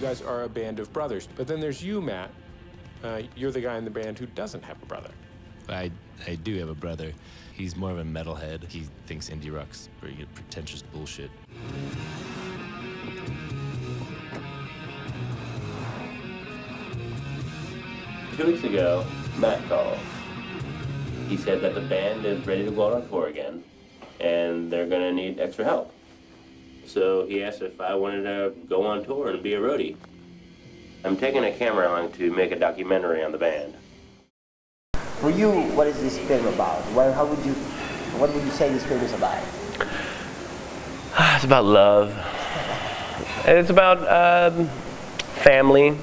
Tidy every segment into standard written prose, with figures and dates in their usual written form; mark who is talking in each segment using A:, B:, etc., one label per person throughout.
A: guys are a band of brothers. But then there's you, Matt. You're the guy in the band who doesn't have a brother.
B: I do have a brother. He's more of a metalhead. He thinks indie rock's pretty pretentious bullshit.
C: 2 weeks ago, Matt called. He said that the band is ready to go out on tour again, and they're gonna need extra help. So he asked if I wanted to go on tour and be a roadie. I'm taking a camera along to make a documentary on the band.
D: For you, what is this film about? What would you say this film is about?
C: It's about love. It's about family,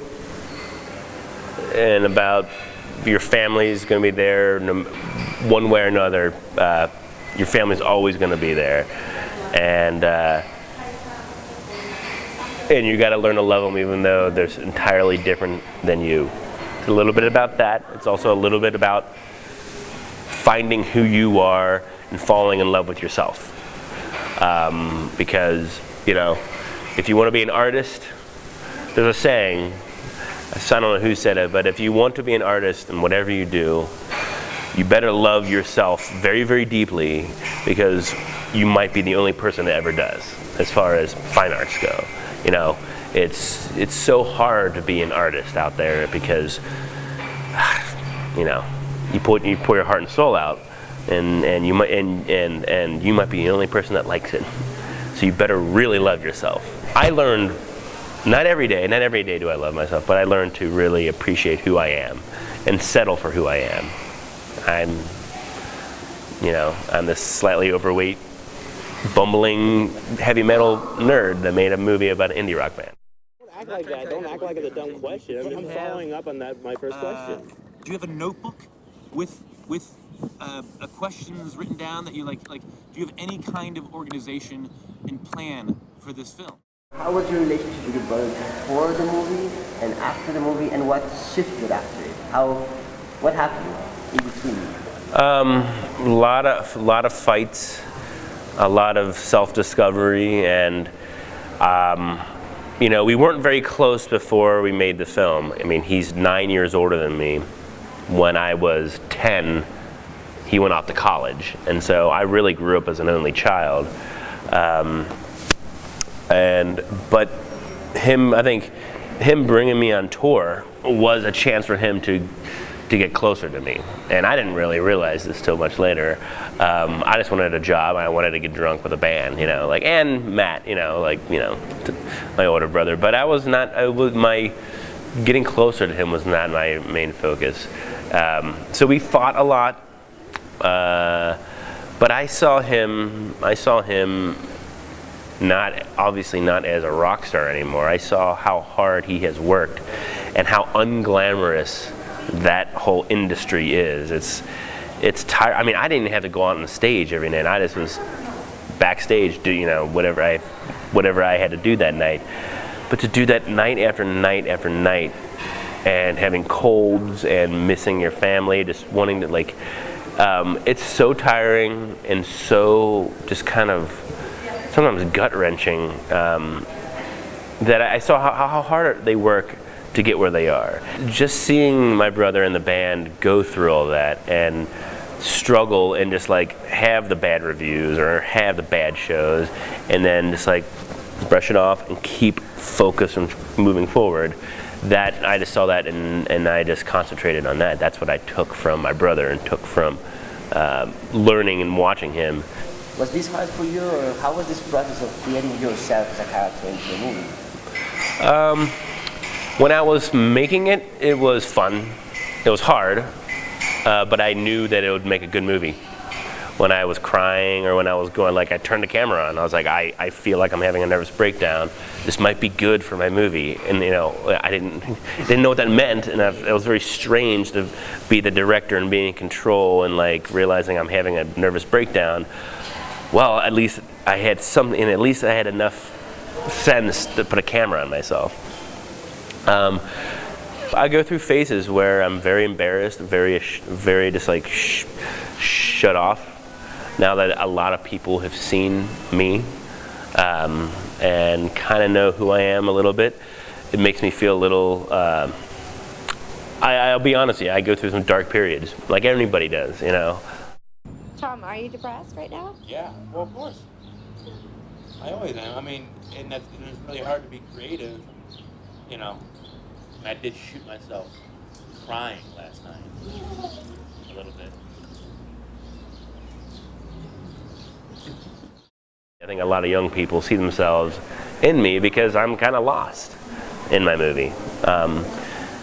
C: and about your family's going to be there one way or another. Your family's always going to be there, and you got to learn to love them even though they're entirely different than you. It's a little bit about that. It's also a little bit about finding who you are and falling in love with yourself. Because, you know, if you want to be an artist, there's a saying, I don't know who said it, but if you want to be an artist in whatever you do, you better love yourself very, very deeply, because you might be the only person that ever does, as far as fine arts go. You know, it's so hard to be an artist out there because, you know, you pour your heart and soul out, and you might be the only person that likes it. So you better really love yourself. I learned, not every day do I love myself, but I learned to really appreciate who I am and settle for who I am. I'm this slightly overweight, bumbling heavy metal nerd that made a movie about an indie rock band.
E: Don't act like that. Don't act like it's a dumb question. I'm following up on that. My first question.
F: Do you have a notebook with questions written down that you like? Do you have any kind of organization and plan for this film?
D: How was your relationship with your brother before the movie and after the movie, and what shifted after it? What happened in between?
C: A lot of fights, a lot of self-discovery, and we weren't very close before we made the film. I mean, he's 9 years older than me. When I was 10, he went off to college, and so I really grew up as an only child. But I think him bringing me on tour was a chance for him to get closer to me. And I didn't really realize this till much later. I just wanted a job, and I wanted to get drunk with a band, and Matt, my older brother. But my getting closer to him was not my main focus. So we fought a lot, but I saw him obviously not as a rock star anymore. I saw how hard he has worked and how unglamorous that whole industry is. It's tired. I mean, I didn't have to go out on the stage every night. I just was backstage, whatever I had to do that night. But to do that night after night after night, and having colds and missing your family, just wanting to it's so tiring and so just kind of sometimes gut-wrenching that I saw how hard they work to get where they are. Just seeing my brother and the band go through all that and struggle and just have the bad reviews or have the bad shows, and then just brush it off and keep focused and moving forward. That I just saw that and I just concentrated on that. That's what I took from my brother and took from learning and watching him.
D: Was this hard for you, or how was this process of creating yourself as a character into the movie?
C: When I was making it, it was fun. It was hard, but I knew that it would make a good movie. When I was crying or when I was going, I turned the camera on, I was like, I feel like I'm having a nervous breakdown. This might be good for my movie. And I didn't know what that meant, and it was very strange to be the director and be in control and realizing I'm having a nervous breakdown. Well, at least I had something, and at least I had enough sense to put a camera on myself. I go through phases where I'm very embarrassed, very just shut off. Now that a lot of people have seen me and kind of know who I am a little bit, it makes me feel a little. I'll be honest with you, I go through some dark periods, like everybody does, you know.
G: Tom, are you depressed right now?
H: Yeah, well, of course. I always am. I mean, and it's really hard to be creative, you know. I did shoot myself crying last night, a little bit.
C: I think a lot of young people see themselves in me because I'm kind of lost in my movie.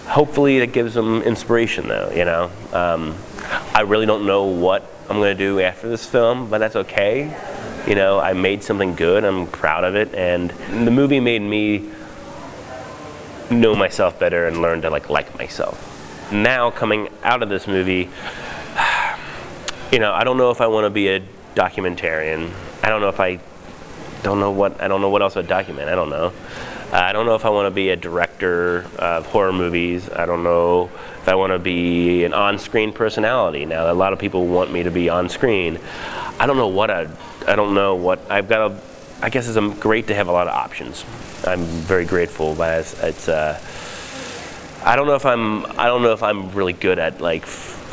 C: Hopefully that gives them inspiration though, you know. I really don't know what I'm going to do after this film, but that's okay. You know, I made something good, I'm proud of it, and the movie made me know myself better and learn to like myself. Now coming out of this movie, you know, I don't know if I want to be a documentarian. I don't know what else I'd document. I don't know. I don't know if I want to be a director of horror movies. I don't know if I want to be an on-screen personality. Now, a lot of people want me to be on-screen. I don't know what I've got. I guess it's great to have a lot of options. I'm very grateful, but it's. I don't know if I'm really good at like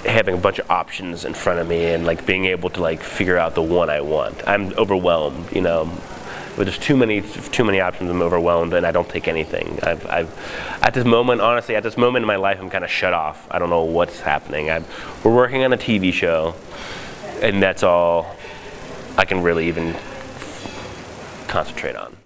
C: having a bunch of options in front of me and like being able to like figure out the one I want. I'm overwhelmed, you know. But there's too many options. I'm overwhelmed, and I don't take anything. At this moment in my life, I'm kind of shut off. I don't know what's happening. We're working on a TV show, and that's all I can really even concentrate on.